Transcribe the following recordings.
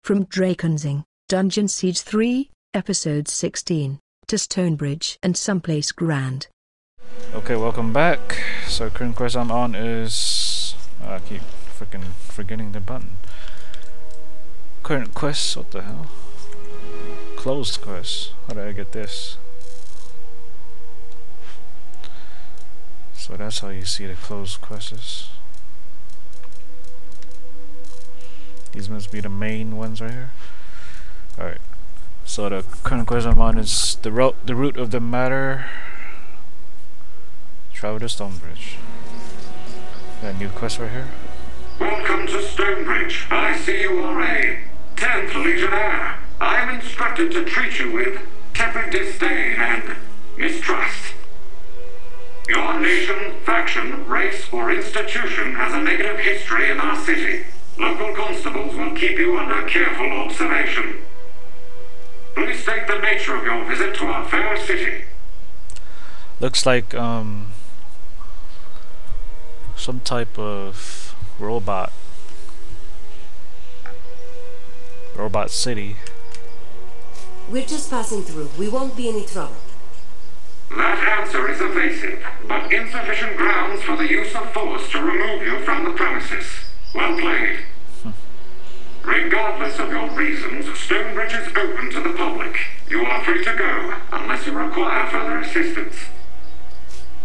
From Drakenseng, Dungeon Siege 3, Episode 16, to Stonebridge and someplace grand. Okay, welcome back. So current quest I'm on is... I keep freaking forgetting the button. Current quest, what the hell? Closed quest. How did I get this? So that's how you see the closed quests. These must be the main ones right here. Alright. So the current quest I'm on is the root of the matter. Travel to Stonebridge. Got a new quest right here. Welcome to Stonebridge. I see you are a 10th Legionnaire. I am instructed to treat you with tepid disdain and mistrust. Your nation, faction, race, or institution has a negative history in our city. Local constables will keep you under careful observation. Please state the nature of your visit to our fair city. Looks like some type of robot city. We're just passing through. We won't be any trouble. That answer is evasive, but insufficient grounds for the use of force to remove you from the premises. Well played. Regardless of your reasons, Stonebridge is open to the public. You are free to go, unless you require further assistance.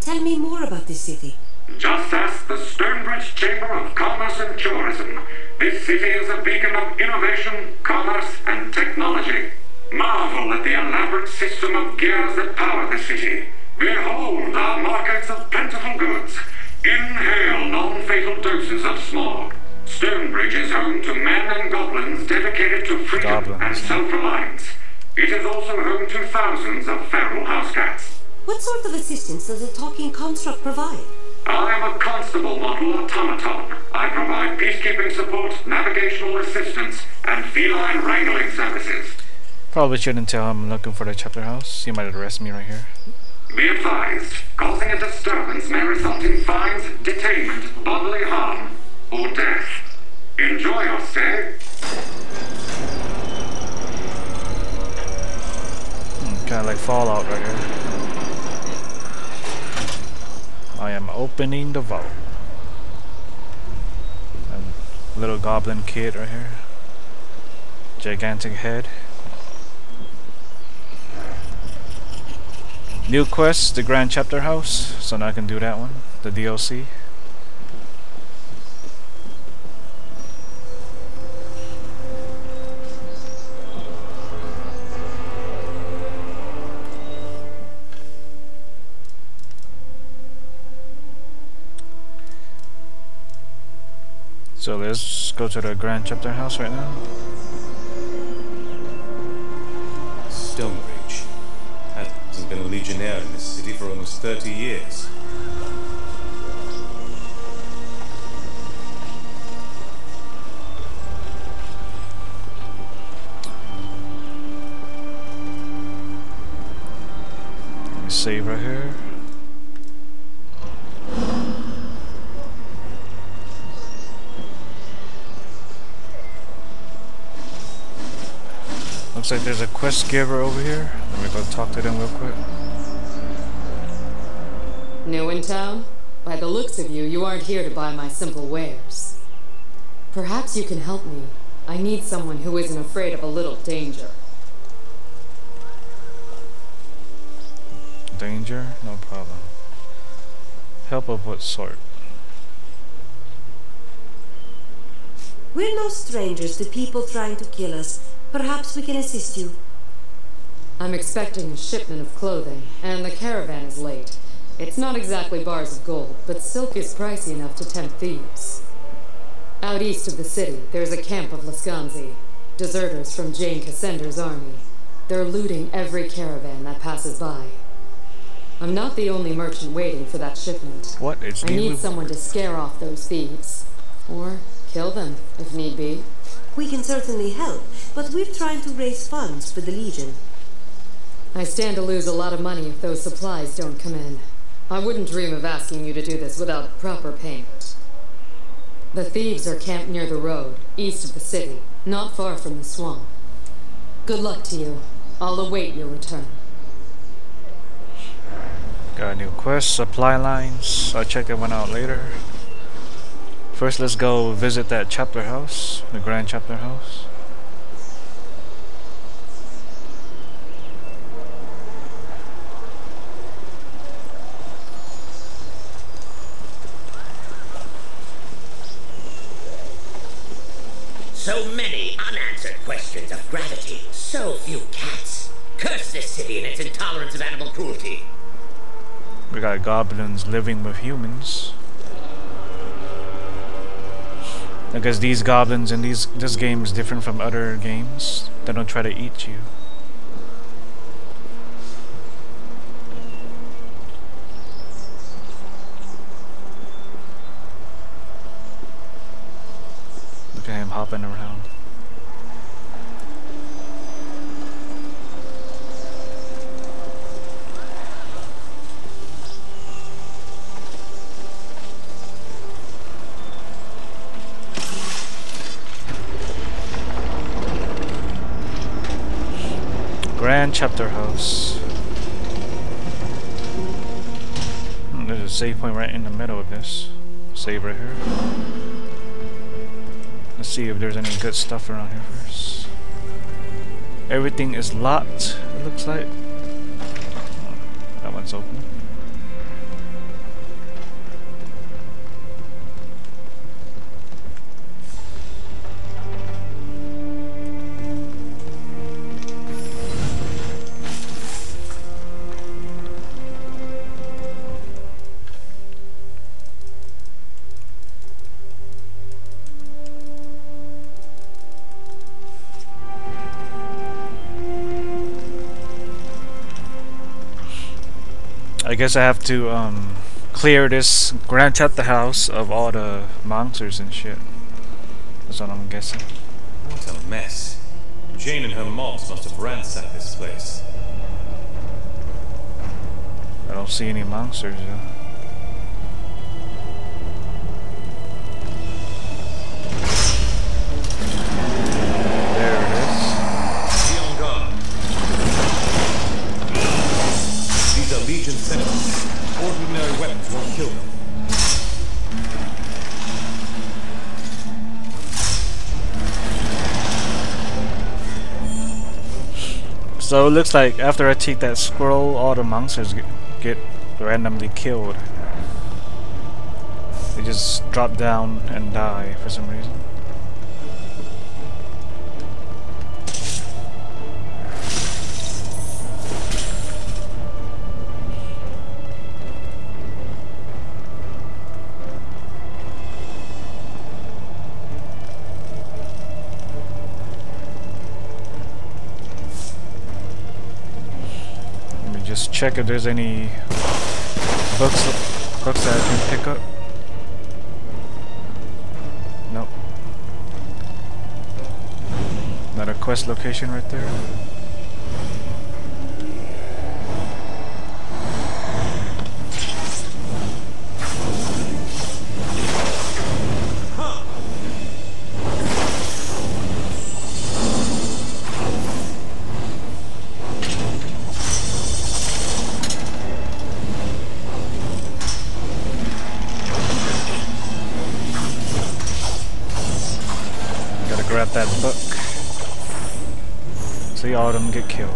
Tell me more about this city. Just ask the Stonebridge Chamber of Commerce and Tourism. This city is a beacon of innovation, commerce, and technology. Marvel at the elaborate system of gears that power the city. Behold our markets of plentiful goods. Inhale non-fatal doses of smog. Stonebridge is home to men and goblins dedicated to freedom and self-reliance. It is also home to thousands of feral house cats. What sort of assistance does a talking construct provide? I am a constable model automaton. I provide peacekeeping support, navigational assistance, and feline wrangling services. Probably shouldn't tell him I'm looking for the chapter house. He might arrest me right here. Be advised, causing a disturbance may result in fines, detainment, bodily harm, or death. Enjoy your stay. Kind of like Fallout right here. I am opening the vault. And little goblin kid right here. Gigantic head. New quest, the Grand Chapter House. So now I can do that one. The DLC. So let's go to the Grand Chapter House right now. Stonebridge. Hasn't been a Legionnaire in this city for almost 30 years. Let me save right here. Looks like there's a quest giver over here. Let me go talk to them real quick. New in town? By the looks of you, you aren't here to buy my simple wares. Perhaps you can help me. I need someone who isn't afraid of a little danger. Danger? No problem. Help of what sort? We're no strangers to people trying to kill us. Perhaps we can assist you. I'm expecting a shipment of clothing, and the caravan is late. It's not exactly bars of gold, but silk is pricey enough to tempt thieves. Out east of the city, there's a camp of Lascanzi, deserters from Jane Cassender's army. They're looting every caravan that passes by. I'm not the only merchant waiting for that shipment. What is I need someone to scare off those thieves. Or kill them, if need be. We can certainly help, but we're trying to raise funds for the Legion. I stand to lose a lot of money if those supplies don't come in. I wouldn't dream of asking you to do this without proper payment. The thieves are camped near the road, east of the city. Not far from the swamp. Good luck to you. I'll await your return. Got a new quest, supply lines. I'll check that one out later. First, let's go visit that chapter house, the Grand Chapter House. So many unanswered questions of gravity. So few cats. Curse this city and its intolerance of animal cruelty. We got goblins living with humans. I guess these goblins in this game is different from other games. They don't try to eat you. Look at him hopping around. Grand Chapter House. There's a save point right in the middle of this. Save right here. Let's see if there's any good stuff around here first. Everything is locked, it looks like. That one's open. I guess I have to clear this Grand Chapter House of all the monsters and shit. That's what I'm guessing. What a mess. Jane and her mobs must have ransacked this place. I don't see any monsters though. There it is. Be on guard. These are Legion sentinels. Ordinary weapons won't kill them. So it looks like after I take that scroll, all the monsters get randomly killed. They just drop down and die for some reason. Just check if there's any books that I can pick up. Nope. Another quest location right there. Grab that book. See all of them get killed.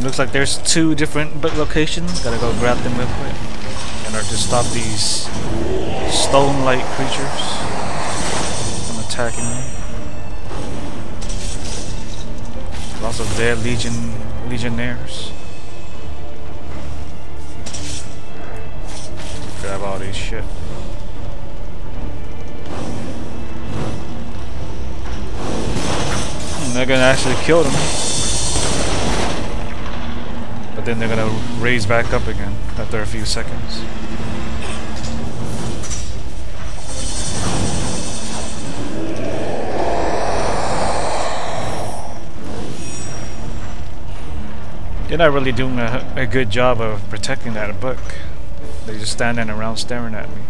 Looks like there's two different book locations. Gotta go grab them real quick in order to stop these stone-like creatures from attacking me. Lots of dead legionnaires. shit. They're gonna actually kill them. But then they're gonna raise back up again after a few seconds. They're not really doing a good job of protecting that book. They're just standing around staring at me.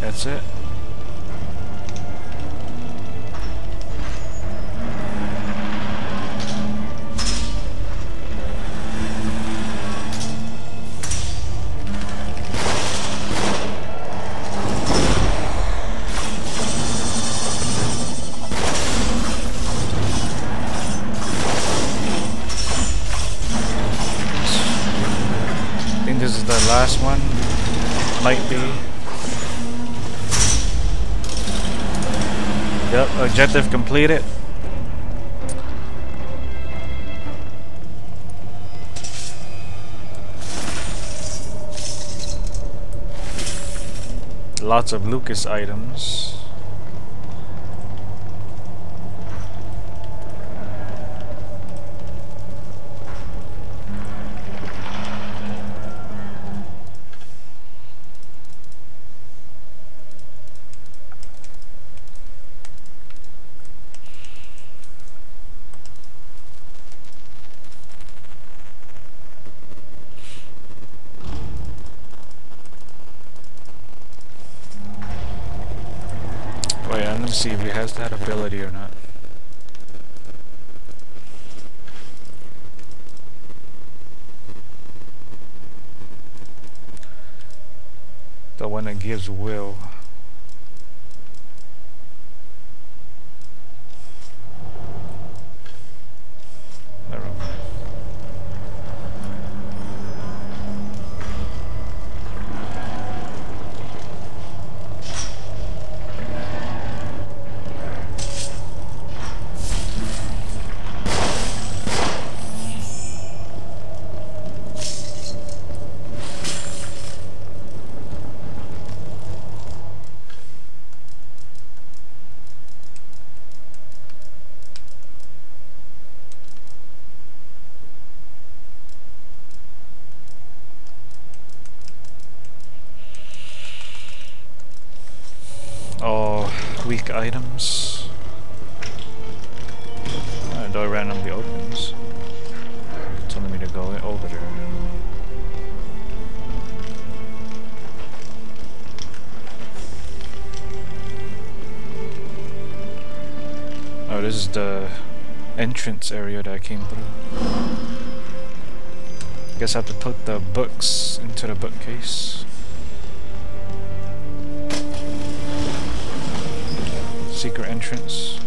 That's it. I think this is the last one. Might be. Yep, objective completed. Lots of Lucas items. Let's see if he has that ability or not. The one that gives will. Never mind. Weak items. The door randomly opens. It's telling me to go over there. Oh, this is the entrance area that I came through. Guess I have to put the books into the bookcase. Secret entrance.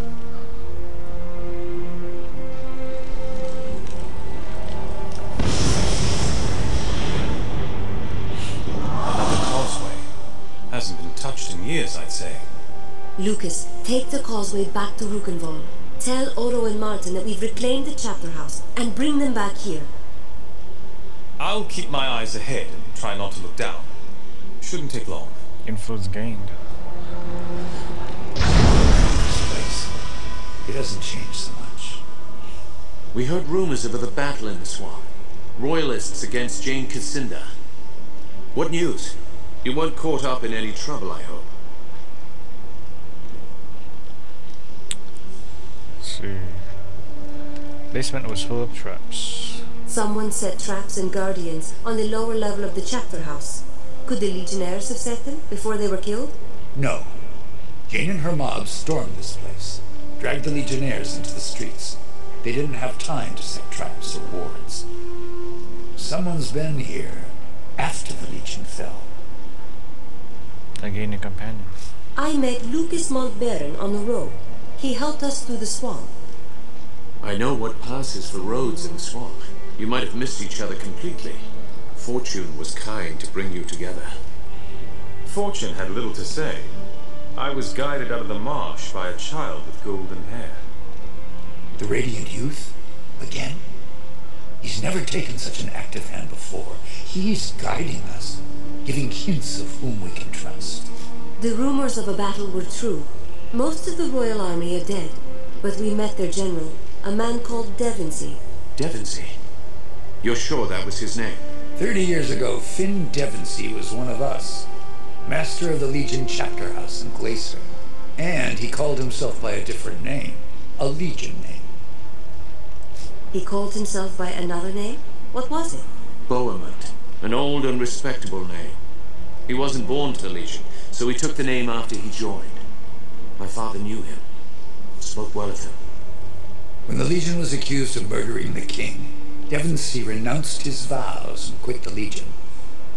Another causeway. Hasn't been touched in years, I'd say. Lucas, take the causeway back to Rukenval. Tell Oro and Martin that we've reclaimed the chapter house and bring them back here. I'll keep my eyes ahead and try not to look down. Shouldn't take long. Influence gained. It hasn't changed so much. We heard rumors of a battle in the swamp. Royalists against Jane Cassinda. What news? You weren't caught up in any trouble, I hope. Let's see. Basement was full of traps. Someone set traps and guardians on the lower level of the chapter house. Could the Legionnaires have set them before they were killed? No. Jane and her mob stormed this place. Dragged the Legionnaires into the streets. They didn't have time to set traps or wards. Someone's been here after the Legion fell. I gained a companion. I met Lucas Montbaron on the road. He helped us through the swamp. I know what passes for roads in the swamp. You might have missed each other completely. Fortune was kind to bring you together. Fortune had little to say. I was guided out of the marsh by a child with golden hair. The Radiant Youth? Again? He's never taken such an active hand before. He's guiding us, giving hints of whom we can trust. The rumors of a battle were true. Most of the royal army are dead, but we met their general, a man called Drakenseng. Drakenseng? You're sure that was his name? 30 years ago, Finn Drakenseng was one of us. Master of the Legion chapter house in Glacier. And he called himself by a different name. A Legion name. He called himself by another name? What was it? Bohemond. An old and respectable name. He wasn't born to the Legion, so he took the name after he joined. My father knew him. Spoke well of him. When the Legion was accused of murdering the king, Drakenseng renounced his vows and quit the Legion.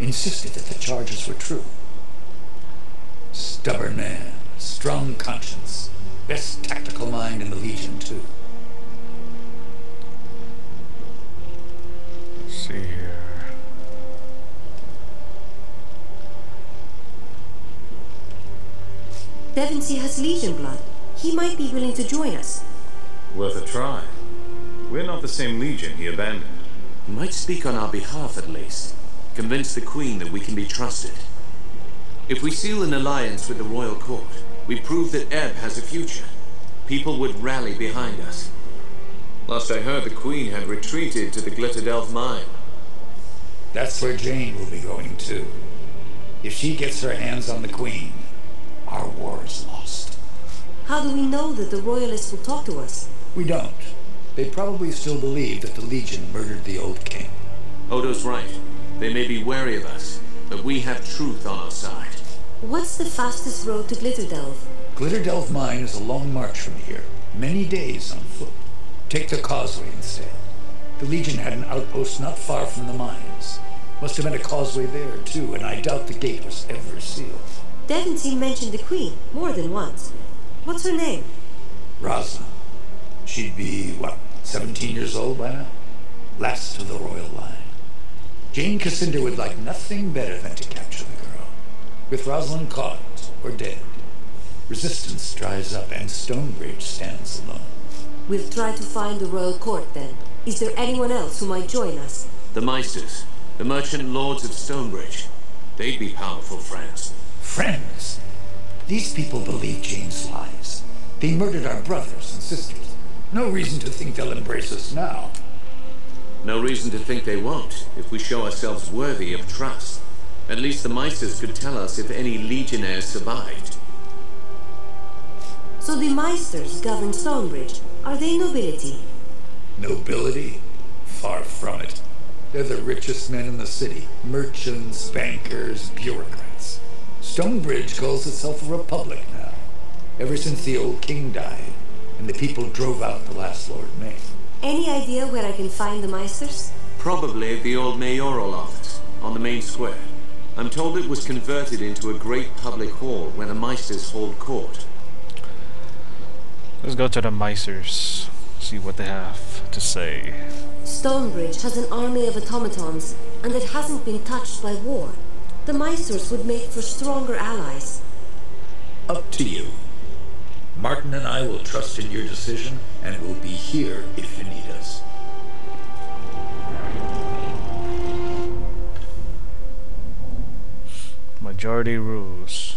Insisted that the charges were true. Stubborn man, strong conscience. Best tactical mind in the Legion, too. Let's see here. Drakenseng has Legion blood. He might be willing to join us. Worth a try. We're not the same Legion he abandoned. He might speak on our behalf at least. Convince the Queen that we can be trusted. If we seal an alliance with the royal court, we prove that Ebb has a future. People would rally behind us. Last I heard, the Queen had retreated to the Glitterdelf mine. That's where Jane will be going too. If she gets her hands on the Queen, our war is lost. How do we know that the royalists will talk to us? We don't. They probably still believe that the Legion murdered the old king. Odo's right. They may be wary of us, but we have truth on our side. What's the fastest road to Glitterdelf? Glitterdelf mine is a long march from here. Many days on foot. Take the causeway instead. The Legion had an outpost not far from the mines. Must have been a causeway there, too, and I doubt the gate was ever sealed. Drakenseng mentioned the Queen more than once. What's her name? Rosalind. She'd be, 17 years old by now? Last of the royal line. Jane Cassander would like nothing better than to capture the girl. With Rosalind caught or dead, resistance dries up and Stonebridge stands alone. We'll try to find the royal court then. Is there anyone else who might join us? The Meisters, the merchant lords of Stonebridge. They'd be powerful friends. Friends? These people believe Jane's lies. They murdered our brothers and sisters. No reason to think they'll embrace us now. No reason to think they won't, if we show ourselves worthy of trust. At least the Meisters could tell us if any Legionnaires survived. So the Meisters govern Stonebridge. Are they nobility? Nobility? Far from it. They're the richest men in the city. Merchants, bankers, bureaucrats. Stonebridge calls itself a republic now. Ever since the old king died, and the people drove out the last Lord Mayor. Any idea where I can find the Meisters? Probably at the old mayoral office, on the main square. I'm told it was converted into a great public hall where the Meisters hold court. Let's go to the Meisters, see what they have to say. Stonebridge has an army of automatons, and it hasn't been touched by war. The Meisters would make for stronger allies. Up to you. Martin and I will trust in your decision, and we'll be here if you need us. Majority rules.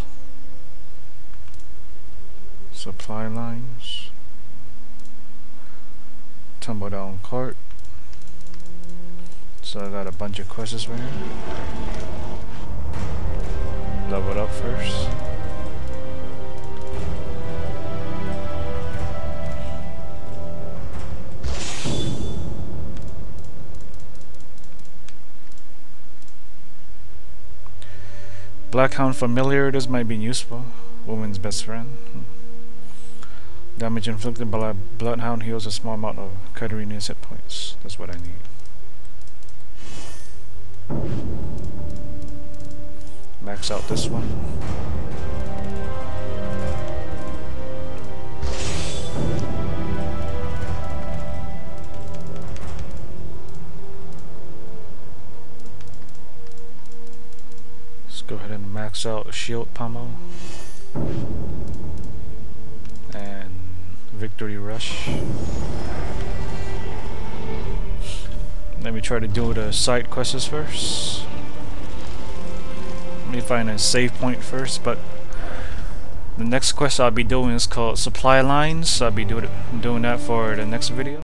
Supply lines. Tumble down cart. So I got a bunch of quests right here. Level it up first. Blackhound familiar, this might be useful. Woman's best friend. Damage inflicted by a bloodhound heals a small amount of Katarina's hit points. That's what I need. Max out this one. Go ahead and max out shield pommel and victory rush. try to do the side quests first. Let me find a save point first, but the next quest I'll be doing is called Supply Lines, so I'll be doing that for the next video.